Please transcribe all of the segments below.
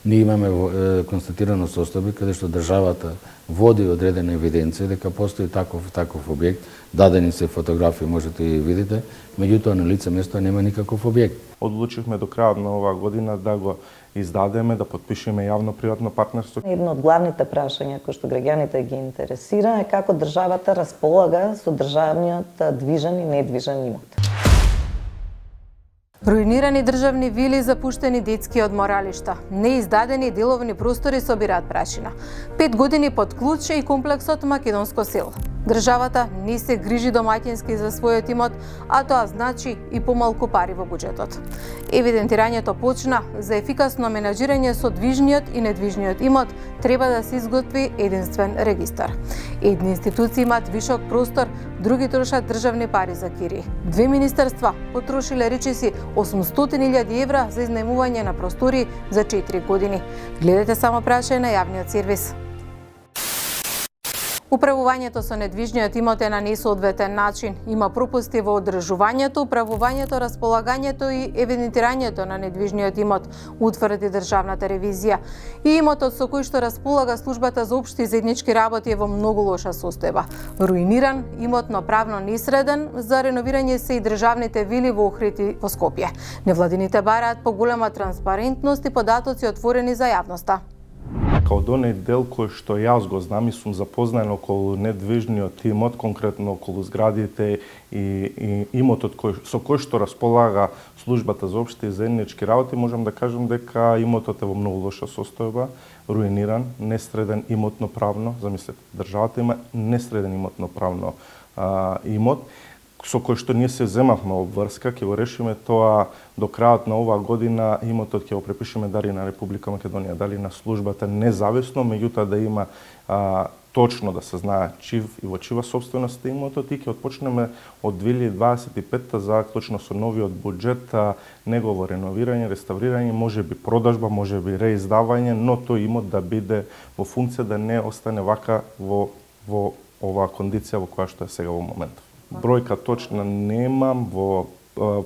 Ние имаме констатирано состојби каде што државата води одредена евиденција дека постои таков објект, дадени се фотографии, можете да ги видите, меѓутоа на лице место нема никаков објект. Одлучивме до крајот на оваа година да го издадеме, да подпишеме јавно-приватно партнерство. Едно од главните прашања кои што граѓаните ги интересира е како државата располага со државниот движен и недвижен имот. Руинирани државни вили, запуштени детски одморалишта, неиздадени деловни простори собираат прашина. 5 години под клуче и комплексот Македонско село. Државата не се грижи домаќински за својот имот, а тоа значи и помалку пари во буџетот. Евидентирањето почна, за ефикасно менаџирање со движниот и недвижниот имот треба да се изготви единствен регистар. Едни институции имаат вишок простор, други трошат државни пари за кири. Две министерства потрошиле речиси 800.000 евра за изнајмување на простори за 4 години. Гледате само прашање на јавниот сервис. Управувањето со недвижниот имот е на несоодветен начин. Има пропусти во одржувањето, управувањето, располагањето и евидентирањето на недвижниот имот, утврди државната ревизија. И имотот со кој што располага службата за општи и заеднички работи е во многу лоша состојба. Руиниран, имотно правно несреден, за реновирање се и државните вили во Охрид и во Скопје. Невладините бараат поголема транспарентност и податоци отворени за јавноста. Као оној дел кој што јас го знам и сум запознаен околу недвижниот имот, конкретно околу зградите и имотот со кој што располага службата за општи и заеднички работи, можам да кажам дека имотот е во многу лоша состојба, руиниран, несреден имотно правно, замислете, државата има несреден имотно правно имот, со кој што ние се земавме обврска, ќе го решиме тоа до крајот на оваа година, имотот ќе го препишеме дали на Република Македонија, дали на службата, независно, меѓутоа да има точно да се знае чив и во чива собственост е имотот и ќе отпочнеме од 2025 заклучно со новиот буџет, негово реновирање, реставрирање, можеби продажба, можеби реиздавање, но тој имот да биде во функција да не остане вака во оваа кондиција во која што е сега во моментот. Бројка точна немам, во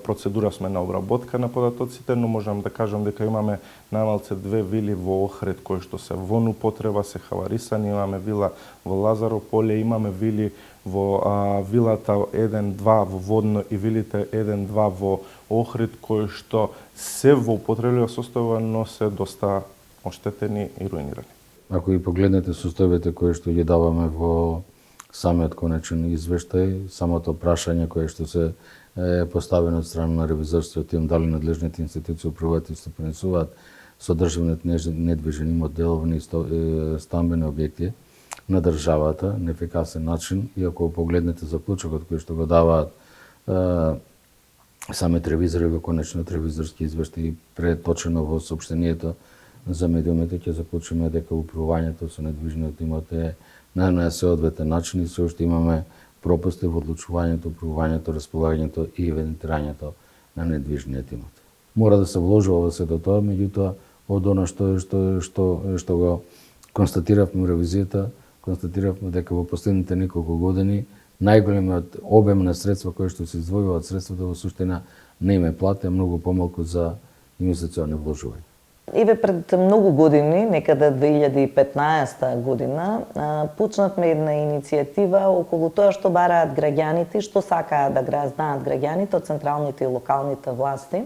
процедура сме на обработка на податоците, но можам да кажам дека имаме најмалце 2 вили во Охрид кои што се во употреба, се хаварисани, имаме вила во Лазаро поле, имаме вили во вилата 1-2 во Водно и вилите 1-2 во Охрид кои што се во употреблива состојба, но се доста оштетени и руинирани. Ако и погледнете состојбите кои што ги даваме во самиот конечен извештај, самото прашање кое што се е поставено од страна на ревизорскиот тим, дали надлежните институции управуваат и стопанисуваат со државниот недвижен имот, деловни и стамбени објекти на државата на ефикасен начин, и ако погледнете заклучокот кој што го даваат самите ревизори во конечниот ревизорски извештај преточено во соопштението за медиумите, ќе заклучиме дека управувањето со недвижниот имот е на несоодветен начин и се уште имаме пропусти во одлучувањето, управувањето, располагањето и евидентирањето на недвижниот имот. Мора да се вложува во сето тоа, меѓутоа од она што го констатиравме во ревизијата, констатиравме дека во последните неколку години најголемиот обем на средства кои што се издвојуваат средствата во суштина не им е плате, многу помалку за инвестициони вложувања. Еве пред многу години, некаде 2015 година, почнавме една иницијатива околу тоа што бараат граѓаните, што сакаат да знаат граѓаните од централните и локалните власти.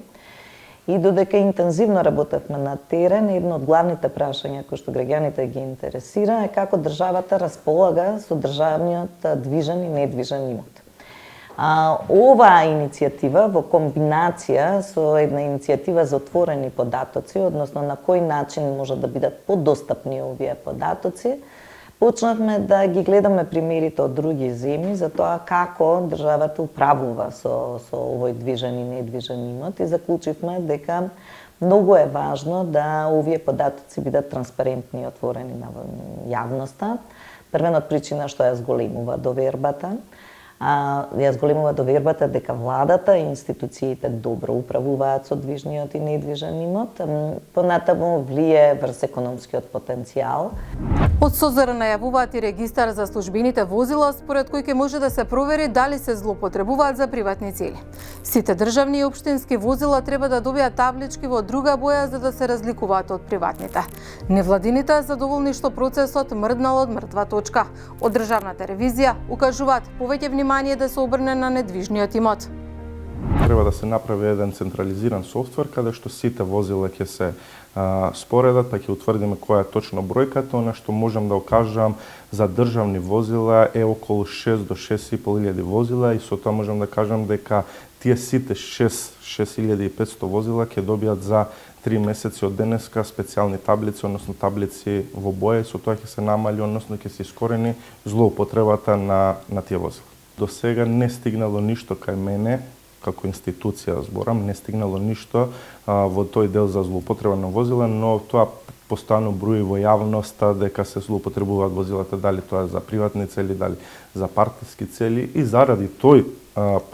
И додека интензивно работевме на терен, едно од главните прашања кои што граѓаните ги интересира е како државата располага со државниот движен и недвижен имот. Оваа иницијатива во комбинација со една иницијатива за отворени податоци, односно на кој начин може да бидат подостапни овие податоци, почнавме да ги гледаме примерите од други земји за тоа како државата управува со овој движен и недвижен имот и заклучивме дека многу е важно да овие податоци бидат транспарентни и отворени на јавноста. Првенот причина што ја зголемува довербата, ја зголемува довербата дека владата и институциите добро управуваат со движниот и недвижен имот, понатаму влие врз економскиот потенцијал. Од СОЗР најавуваат и регистар за службените возила, според кој ќе може да се провери дали се злоупотребуваат за приватни цели. Сите државни и општински возила треба да добијат таблички во друга боја за да се разликуваат од приватните. Невладините задоволни што процесот мрднал од мртва точка. Од државната ревизија укажуваат повеќе внимание да се обрне на недвижниот имот. Треба да се направи еден централизиран софтвер каде што сите возила ќе се споредат, па ќе утврдиме која е точно бројката. Она што можам да окажам за државни возила е околу 6 до 6.500 возила и со тоа можам да кажам дека тие сите 6.500 возила ќе добијат за 3 месеци од денеска специјални таблици, односно таблици во боја и со тоа ќе се намали, односно ќе се искорени злоупотребата на тие возила. До сега не стигнало ништо кај мене, како институција зборам, не стигнало ништо во тој дел за злоупотреба на возила, но тоа постојано брои во јавноста дека се злоупотребуваат возилата, дали тоа е за приватни цели, дали за партиски цели, и заради тој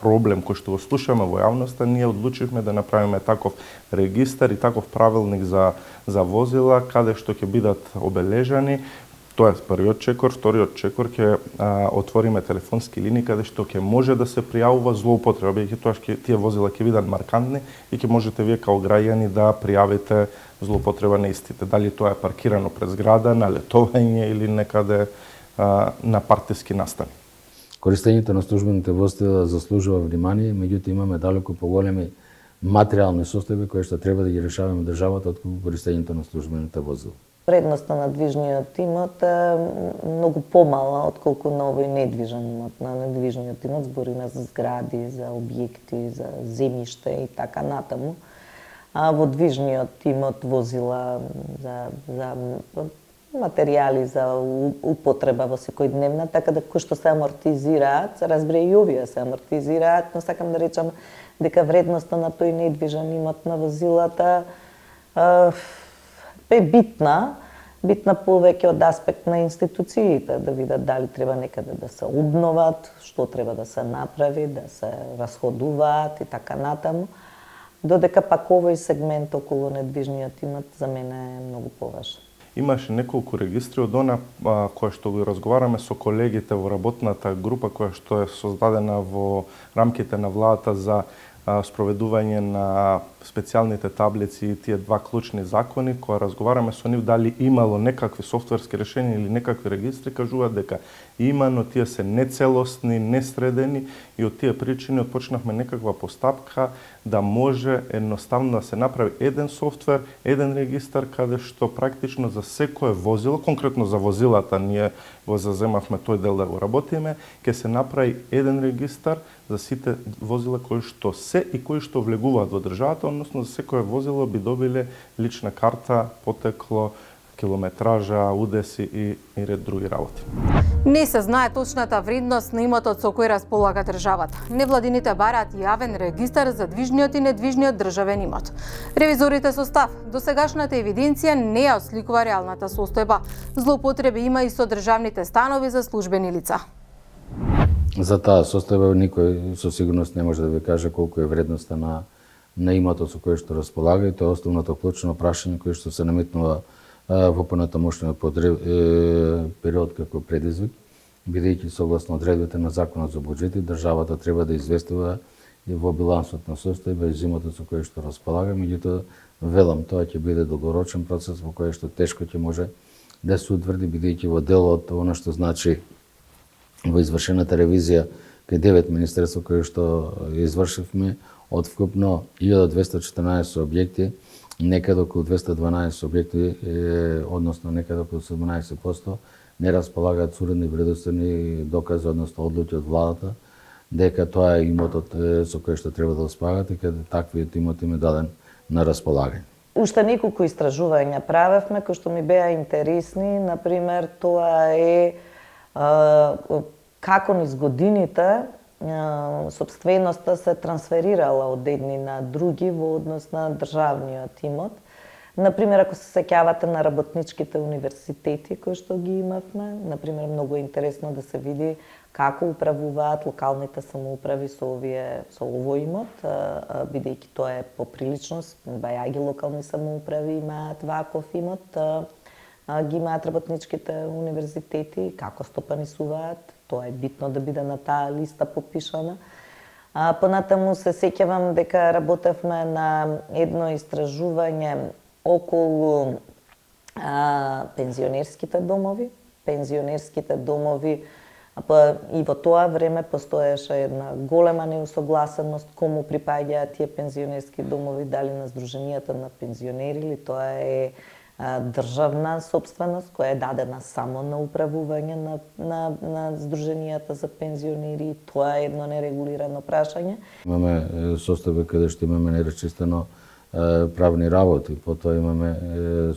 проблем кој што го слушаме во јавноста, ние одлучивме да направиме таков регистар и таков правилник за возила каде што ќе бидат обележани. Тоа е првиот чекор. Вториот чекор ќе отвориме телефонски линии каде што ќе може да се пријавува злоупотреба, бидејќи тоа тие возила ќе бидат маркантни и ќе можете вие као граѓани да пријавите злоупотреба на истите. Дали тоа е паркирано пред зграда, на летување или некаде на партиски настани. Користењето на службените возила заслужува внимание, меѓутоа имаме далеку поголеми материјални состојби кои што треба да ги решаваме државата отколку користењето на службените возила. Вредноста на движниот имот е многу помала отколку на овој недвижен имот. На недвижниот имот збориме за згради, за објекти, за земјиште и така натаму. А во движниот имот возила за материјали за употреба во секојдневна, така да кои што се амортизираат, се разбере и овие се амортизираат, но сакам да речам дека вредноста на тој недвижен имот на возилата е битна повеќе од аспект на институциите, да видат дали треба некаде да се обноват, што треба да се направи, да се расходуваат и така натаму, додека пак овој сегмент околу недвижниот имот за мене е многу поважен. Имаше неколку регистри од она која што го разговараме со колегите во работната група која што е создадена во рамките на владата за спроведување на специјалните таблици и тие два клучни закони, која разговараме со нив дали имало некакви софтверски решенија или некакви регистри, кажуваат дека има, но тие се нецелосни, несредени и од тие причини отпочнавме некаква постапка да може едноставно да се направи еден софтвер, еден регистар каде што практично за секое возило, конкретно за возилата ние го заземавме тој дел да го работиме, ќе се направи еден регистар за сите возила кои што се и кои што влегуваат во државата, односно за секое возило би добиле лична карта, потекло, километража, удеси и ред други работи. Не се знае точната вредност на имотот со кој располага државата. Невладините бараат јавен регистар за движниот и недвижниот државен имот. Ревизорите со став, досегашната евиденција не ја осликува реалната состојба. Злоупотреби има и со државните станови за службени лица. За таа состојба никој со сигурност не може да ви каже колку е вредноста на имотот со кој што располага, и тоа е основното клучно прашање кое што се наметнува во понатамошниот период како предизвик, бидејќи согласно одредбите на Законот за буџети, државата треба да известува и во билансот на состојба и имотот со кој што располага, меѓутоа велам, тоа ќе биде долгорочен процес во кој што тешко ќе може да се утврди, бидејќи во делот она што значи во извршената ревизија кај 9 министерства кои што извршивме од вкупно 1214 објекти, некаде околу 212 објекти, односно некаде околу 17% не располагаат со уредни вредости докази, односно одлуки од владата, дека тоа е имотот со кој што треба да располагаат и каде таквиот имот им е даден на располагање. Уште неколку истражувања правевме кои што ми беа интересни, например, тоа е како низ годините собственоста се трансферирала од едни на други во однос на државниот имот. Например, ако се сеќавате на работничките универзитети кои што ги имавме, например, многу е интересно да се види како управуваат локалните самоуправи со овој имот, бидејќи тоа е поприлично, бајаги локални самоуправи имаат ваков имот. ги имаат работничките универзитети, како стопанисуваат, тоа е битно да биде на таа листа подпишана. Понатаму се сеќавам дека работевме на едно истражување околу пензионерските домови. Пензионерските домови, и во тоа време постоеше една голема неусогласеност кому припаѓаат тие пензионерски домови, дали на Сдруженијата на пензионери или тоа е државна собственост која е дадена само на управување на Сдруженијата за пензионери. Тоа е едно нерегулирано прашање. Имаме состави каде што имаме неречистено правни работи, потоа имаме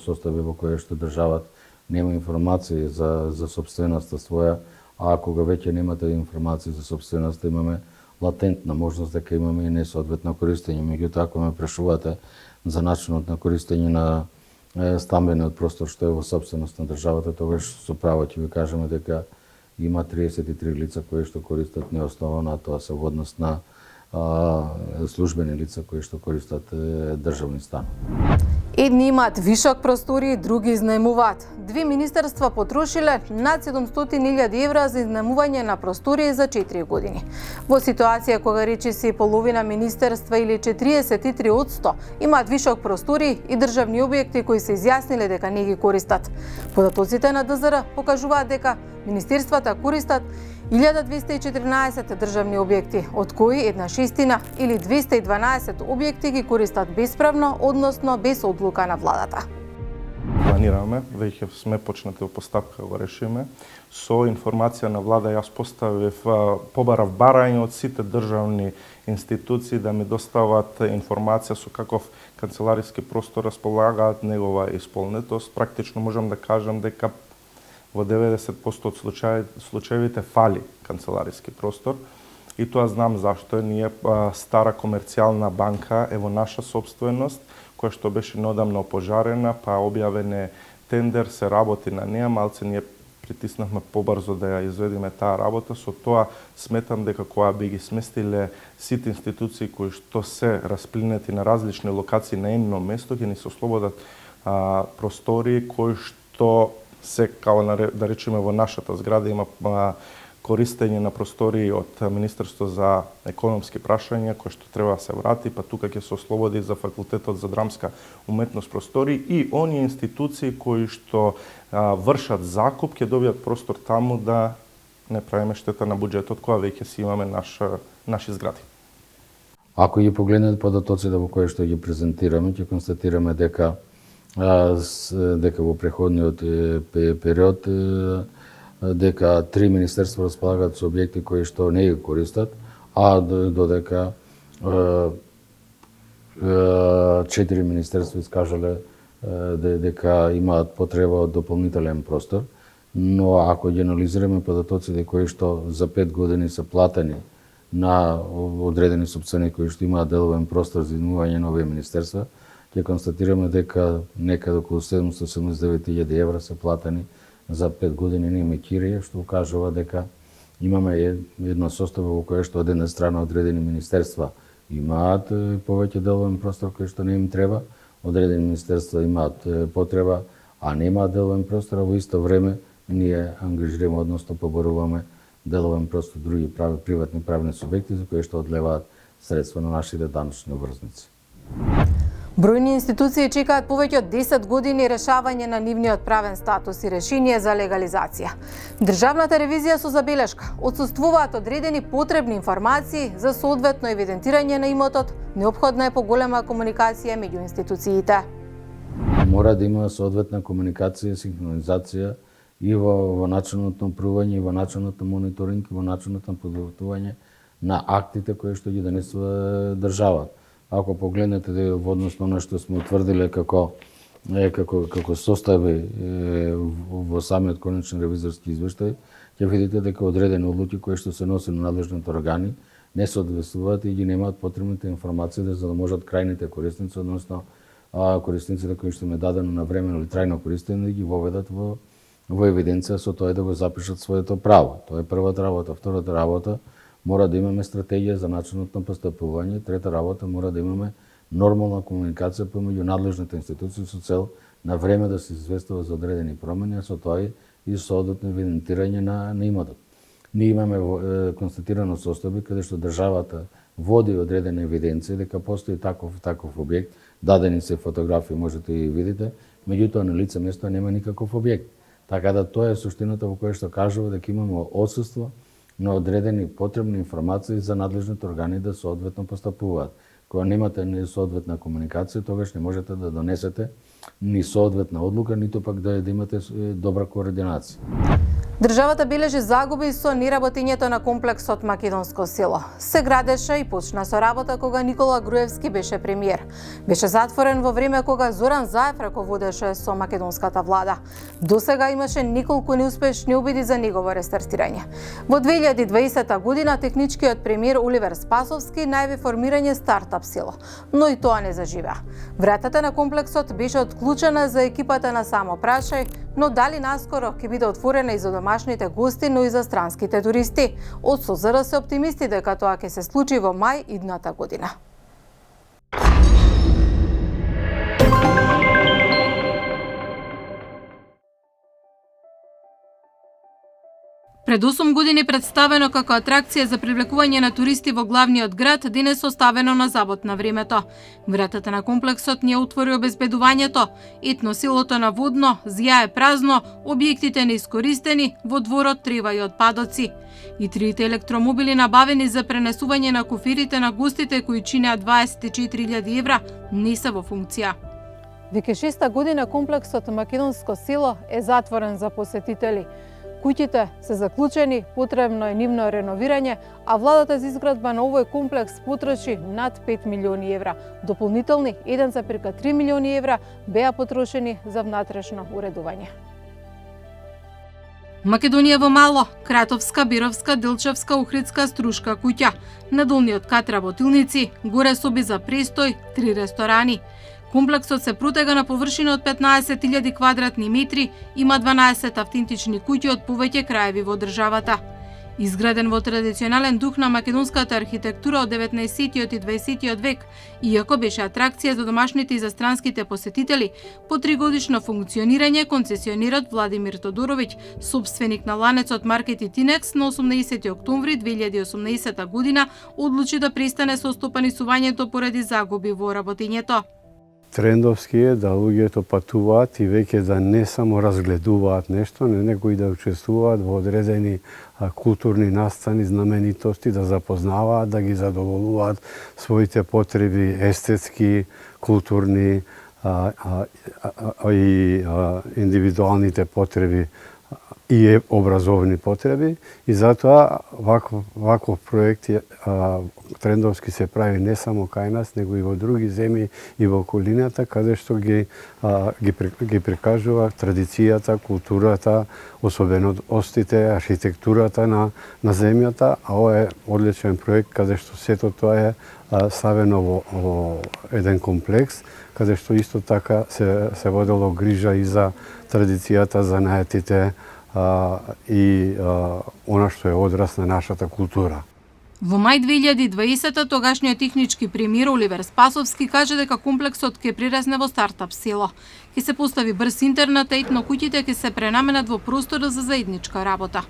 состави во кои што државата нема информации за собственоста своја, а кога веќе немате информации за собственоста, имаме латентна можност дека имаме и несоодветно користење. Меѓутоа, ако ме прашувате за начинот на користење на стамбениот простор што е во собственост на државата, тогаш со право ќе ви кажеме дека има 33 лица кои што користат неосновано, а тоа се во однос на службени лица кои што користат државни станови. Едни имаат вишок простори, други изнаемуваат. Две министерства потрошиле над 700.000 евра за изнаемување на простории за 4 години. Во ситуација кога речиси половина министерства или 43% имаат вишок простории и државни објекти кои се изјасниле дека не ги користат. Податоците на ДЗР покажуваат дека министерствата користат 1214 државни објекти, од кои 1/6 или 212 објекти ги користат бесправно, односно без одлука на владата. Планираме, веќе сме почнати во постапка го решиме. Со информација на влада јас поставив, побарав барање од сите државни институции да ми достават информација со каков канцелариски простор располагаат, негова исполнетост. Практично можам да кажам дека во 90% од случаевите фали канцелариски простор. И тоа знам зашто. Ние стара комерцијална банка е во наша собственост, која што беше неодамно опожарена, па објавен е тендер, се работи на неа, малце ние притиснахме побрзо да ја изведиме таа работа. Со тоа сметам дека кога би ги сместиле сите институции кои што се расплинети на различни локации на едно место, ќе ни се ослободат простори кои што се, као да речеме, во нашата зграда има користење на простории од Министерство за економски прашања, кој што треба да се врати, па тука ќе се ослободи за Факултетот за драмска уметност простории и оние институции кои што вршат закуп ќе добијат простор таму да не правиме штета на буџетот кога веќе си имаме наши згради. Ако ги погледнете податоците во кои што ги презентираме, ќе констатираме дека во преходниот период дека 3 министерства располагаат со објекти кои што не ги користат, а додека 4 министерства искажале дека имаат потреба од дополнителен простор. Но ако ги анализираме податоците кои што за 5 години се платени на одредени сопствени кои што имаат деловен простор за изнаемување на овие министерства, ќе констатираме дека некаде околу 789.000 евра се платени за 5 години на емитирање, што укажува дека имаме едно состојба во кое што од една страна одредени министерства имаат повеќе деловен простор кој што не им треба, одредени министерства имаат потреба, а немаат деловен простор, а во исто време ние ангажираме, односно поборуваме деловен простор други приватни правни субјекти за кои што одлеваат средства на нашите даночни обврзници. Бројни институции чекаат повеќе од 10 години решавање на нивниот правен статус и решение за легализација. Државната ревизија со забелешка отсуствуваат одредени потребни информации за соодветно евидентирање на имотот, неопходна е поголема комуникација меѓу институциите. Мора да има соодветна комуникација, синхронизација и во начинот на управување, и во начинот на мониторинг, и во начинот на подготвување на актите кои што ги донесува државата. Ако погледнете во однос на оно што сме утврдиле како состави во самиот конечен ревизорски извештај, ќе видите дека одредени одлуки кои што се носи на надлежните органи не соодветствуваат и ги немаат потребните информации за да можат крајните корисници, односно корисниците кои што им е дадено на времено или трајно користење да ги воведат во евиденција со тоа да го запишат своето право. Тоа е првата работа. Втората работа, мора да имаме стратегија за начинот на постапување. Трета работа, мора да имаме нормална комуникација помеѓу надлежните институции со цел на време да се известува за одредени промени, а со тоа и соодветно евидентирање на имотот. Ние имаме констатирано состојби каде што државата води одредена евиденција дека постои таков објект, дадени се фотографии, можете и видите, меѓутоа на лице место нема никаков објект. Така да тоа е суштината во која што кажува дека имаме отсуство на одредени потребни информации за надлежните органи да соодветно постапуваат. Кога немате ни соодветна комуникација, тогаш не можете да донесете ни соодветна одлука, ниту пак да имате добра координација. Државата бележи загуби со неработењето на комплексот Македонско село. Се градеше и почна со работа кога Никола Груевски беше премиер. Беше затворен во време кога Зоран Заев раководеше со македонската влада. Досега имаше неколку неуспешни обиди за негово рестартирање. Во 2020 година техничкиот премиер Оливер Спасовски најави формирање стартап село, но и тоа не заживеа. Вратата на комплексот беше отклучена за екипата на Само Прашај, но дали наскоро ќе биде отворена и за домашните гости, но и за странските туристи. Од СОЗР се оптимисти дека тоа ќе се случи во мај идната година. Пред 8 години представено како атракција за привлекување на туристи во главниот град, денес оставено на забот на времето. Вратата на комплексот не отвори обезбедувањето, етно селото на водно, зја е празно, објектите неискористени, во дворот трева и отпадоци. И трите електромобили набавени за пренесување на куфирите на гостите кои чинеа 24.000 евра не се во функција. Веќе 6-та година комплексот Македонско село е затворен за посетители. Куќите се заклучени, потребно е нивно реновирање, а владата за изградба на овој комплекс потроши над 5 милиони евра. Дополнителни 1,3 милиони евра беа потрошени за внатрешно уредување. Македонија во мало, Кратовска, Бировска, Делчевска, Охридска, Струшка куќа. На долниот кат работилници, горе соби за престој, 3 ресторани. Комплексот се протега на површина од 15.000 квадратни метри, има 12 автентични куќи од повеќе краеви во државата. Изграден во традиционален дух на македонската архитектура од 19 и 20 век, иако беше атракција за домашните и за странските посетители, по 3-годишно функционирање концесионерот Владимир Тодоровиќ, собственик на ланецот Маркет и Тинекс, на 18 октомври 2018 година одлучи да престане со стопанисувањето поради загуби во работењето. Трендовски е да луѓето патуваат и веќе да не само разгледуваат нешто, него и да учествуваат во одредени културни настани, знаменитости, да запознаваат, да ги задоволуваат своите потреби естетски, културни и индивидуалните потреби и образовни потреби. И затоа ваков проект трендовски се прави не само кај нас, него и во други земји и во околината, каде што ги прикажува традицијата, културата, особеностите, архитектурата на земјата, а ова е одличен проект каде што сето тоа е ставено во еден комплекс, каде што исто така се водело грижа и за традицијата, за наетите и она што е одраз на нашата култура. Во мај 2020 тогашниот технички премиер Оливер Спасовски кажа дека комплексот ќе прирасне во стартап село. Ќе се постави брз интернет, етно куќите ќе се пренаменат во простор за заедничка работа.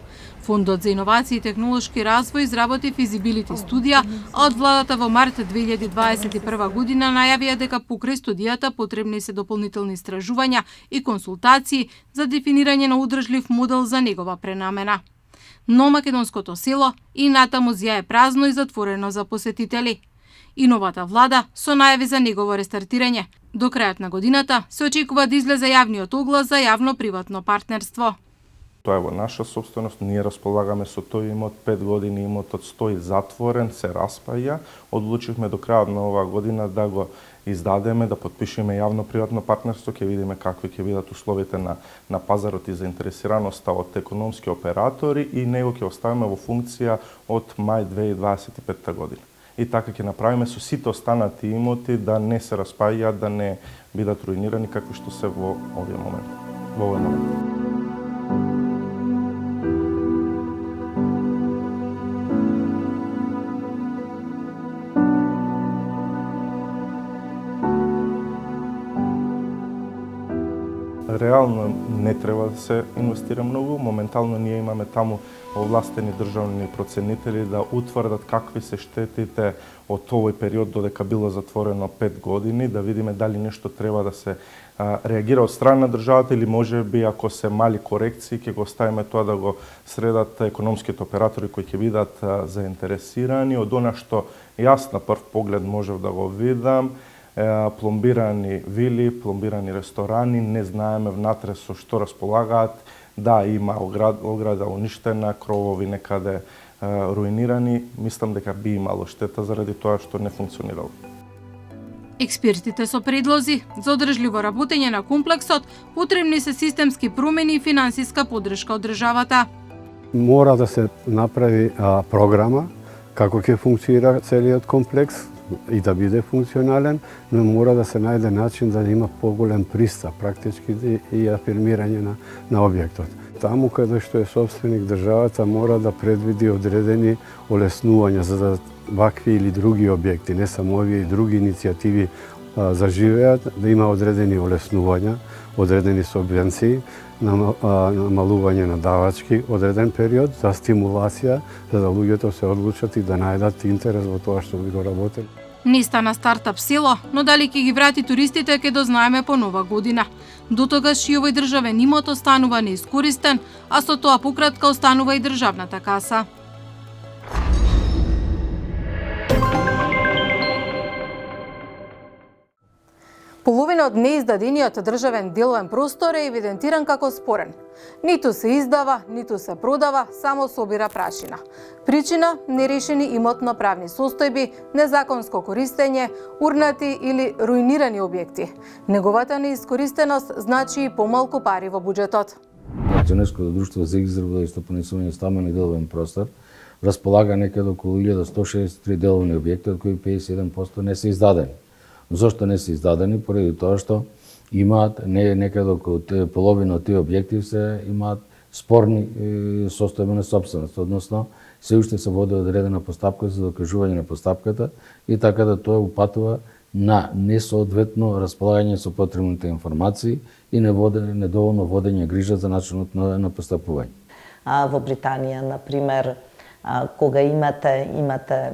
Фондот за иновации и технолошки развој изработи физибилити студија, а од владата во март 2021 година најавија дека покрај студијата потребни се дополнителни истражувања и консултации за дефинирање на одржлив модел за негова пренамена. Но македонското село и натаму зја е празно и затворено за посетители. И новата влада со најави за негово рестартирање. До крајот на годината се очекува да излезе јавниот оглас за јавно-приватно партнерство. Тоа е во наша собственост, ние располагаме со тој имот, 5 години имотот стои затворен, се распаја. Одлучивме до крајот на оваа година да го издадеме, да подпишеме јавно-приватно партнерство, ќе видиме какви ќе бидат условите на пазарот и заинтересираноста од економски оператори и него ќе оставиме во функција од мај 2025 година. И така ќе направиме со сите останати имоти да не се распајаат, да не бидат руинирани какви што се во овој момент. реално не треба да се инвестира многу. Моментално ние имаме таму овластени државни проценители да утврдат какви се штетите од овој период додека било затворено 5 години, да видиме дали нешто треба да се реагира од страна на државата или може би ако се мали корекции ќе го оставиме тоа да го средат економските оператори кои ќе бидат заинтересирани. Од она што јас на прв поглед можев да го видам, пломбирани вили, пломбирани ресторани, не знаеме внатре со што располагаат. Да, има ограда уништена, кровови некаде руинирани. Мислам дека би имало штета заради тоа што не функционирало. Експертите со предлози за одржливо работење на комплексот потребни се системски промени и финансиска поддршка од државата. Мора да се направи програма како ќе функционира целиот комплекс и да биде функционален, но мора да се најде начин да има поголем пристап практички и афирмирање на објектот. Таму каде што е собственик државата мора да предвиди одредени олеснувања за да вакви или други објекти, не само овие и други иницијативи заживеат, да има одредени олеснувања, одредени субвенции, намалување на давачки, одреден период за стимулација, за да луѓето се одлучат и да најдат интерес во тоа што би го работели. Не стана стартап село, но дали ќе ги врати туристите ќе дознаеме по нова година. До тогаш и овој државен имот останува неискористен, а со тоа пократка останува и државната каса. Половина од неиздадениот државен деловен простор е евидентиран како спорен. Ниту се издава, ниту се продава, само собира прашина. Причина – нерешени имотно-правни состојби, незаконско користење, урнати или руинирани објекти. Неговата неискористеност значи и помалку пари во буџетот. Акционерското друштво за изработка и стопанисување стамбен и деловен простор располага некаде околу 1163 деловни објекти, од кои 51% не се издадени. Зошто не се издадени? Поради тоа што имаат некаде околу половина од тие објекти имаат спорни состојбена сопственост, односно се уште се води одредена постапка за докажување на постапката и така да тоа упатува на несоодветно располагање со потребните информации и недоволно водење грижа за начинот на постапување. Во Британија, например, кога имате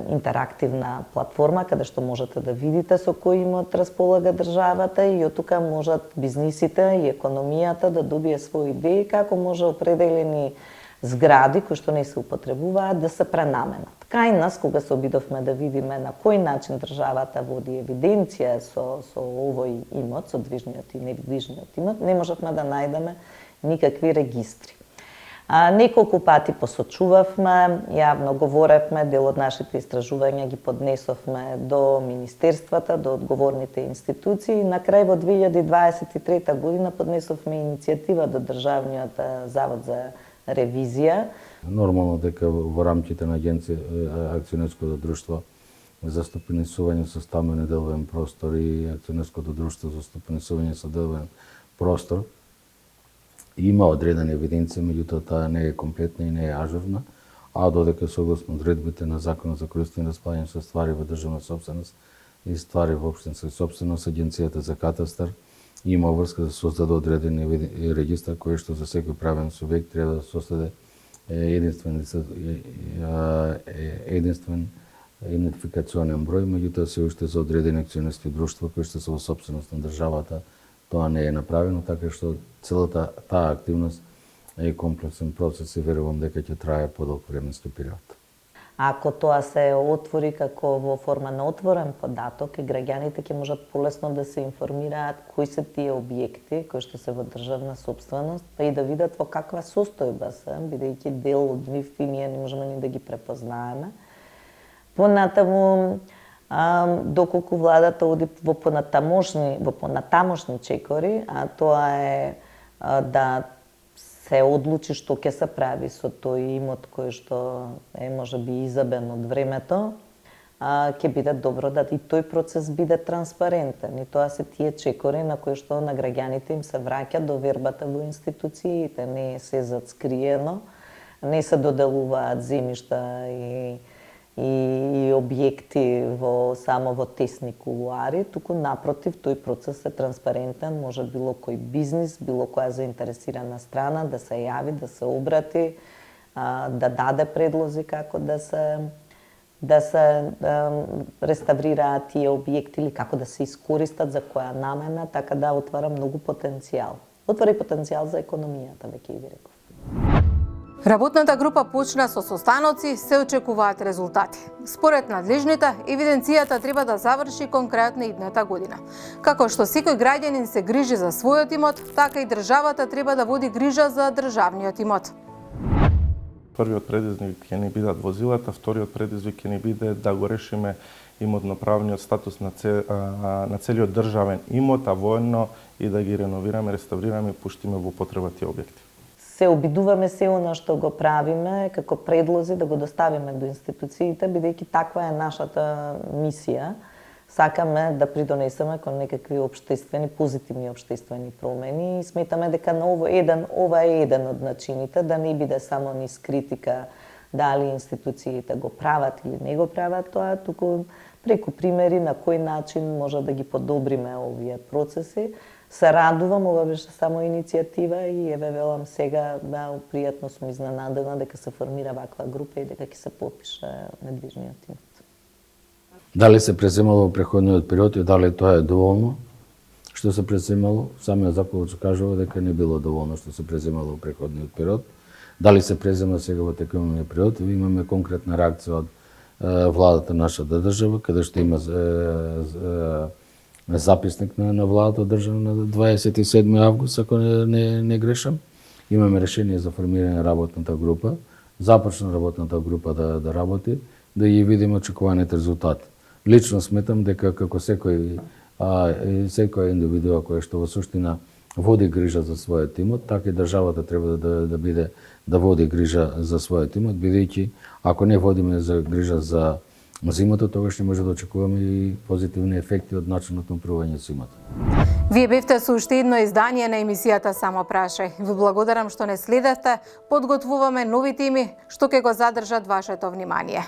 интерактивна платформа каде што можете да видите со кој имот располага државата и од тука можат бизнисите и економијата да добие своји идеи како може определени згради кои што не се употребуваат да се пренаменат. Кај нас, кога се обидовме да видиме на кој начин државата води евиденција со овој имот, со движниот и недвижниот имот, не можевме да најдеме никакви регистри. Неколку пати посочувавме, јавно говоревме, дел од нашите истражувања ги поднесовме до министерствата, до одговорните институции и на крај во 2023 година поднесовме иницијатива до Државниот завод за ревизија. Нормално дека во рамките на акционерското друштво за стопанисување со стамбен и деловен простор и акционерското друштво за стопанисување со деловен простор има одредена евиденција, меѓутоа таа не е комплетна и не е ажурна, а додека согласно одредбите на Законот за користење и располагање со ствари во државна собственост и ствари во општинска собственост, Агенцијата за катастар има врска да создаде одреден регистар кој што за секој правен субјект треба да создаде единствен идентификационен број, меѓутоа се уште за одредени акционерски друштва кои што се во собственост на државата тоа не е направено, така што целата таа активност е комплексен процес и верувам дека ќе трае подолг временски период. Ако тоа се отвори како во форма на отворен податок и граѓаните ќе можат полесно да се информираат кои се тие објекти кои што се во државна собственост, па и да видат во каква состојба се, бидејќи дел од нив и ние не можеме ни да ги препознаеме. Понатаму, доколку владата оди во понатамошни чекори, а тоа е да се одлучи што ќе се прави со тој имот кој што е можеби изабен од времето, ќе биде добро да и тој процес биде транспарентен. И тоа се тие чекори на кои што на граѓаните им се враќа довербата во институциите, не е се зацкриено, не се доделуваат земјишта и објекти само во тесни кулуари, туку напротив, тој процес е транспарентен, може било кој бизнис, било која заинтересирана страна да се јави, да се обрати, да даде предлози како да се реставрираат тие објекти или како да се искористат за која намена, така да отвара многу потенцијал. Отвара и потенцијал за економијата, веќе ви реков. Работната група почна со состаноци, се очекуваат резултати. Според надлежните, евиденцијата треба да заврши конкретно идната година. Како што секој граѓанин се грижи за својот имот, така и државата треба да води грижа за државниот имот. Првиот предизвик ќе ни бидат возилата, вториот предизвик ќе ни биде да го решиме имотно-правниот статус на целиот државен имот, а воедно и да ги реновираме, реставрираме и пуштиме во потреба тие објекти. Се обидуваме се она што го правиме како предлози да го доставиме до институциите, бидејќи таква е нашата мисија. Сакаме да придонесеме кон некакви општествени, позитивни општествени промени и сметаме дека ова е еден од начините да не биде само низ критика дали институциите го прават или не го прават тоа, туку преку примери на кој начин може да ги подобриме овие процеси. Се радувам, ова беше само иницијатива и еве велам сега, пријатно сум изненадена дека се формира ваква група и дека ќе се попише недвижниот имот. Дали се преземало во преходниот период и дали тоа е доволно што се преземало? Самиот закон кажува дека не било доволно што се преземало во преходниот период. Дали се презема сега во текущиот период? Имаме конкретна реакција од владата нашата држава, каде што има записник на владата држава на 27 август, ако не грешам. Имаме решение за формирање на работната група. Започна работната група да работи, да ја видиме очекуваните резултати. Лично сметам дека како секоја индивидуа која што во суштина води грижа за својот имот, така и државата треба да води грижа за својот имот, бидејќи ако не водиме грижа за имотот, тогаш не може да очекуваме и позитивни ефекти од начинот на управување со имотот. Вие бевте со уште едно издание на емисијата Само прашај. Ви благодарам што не следевте, подготвуваме нови теми што ќе го задржат вашето внимание.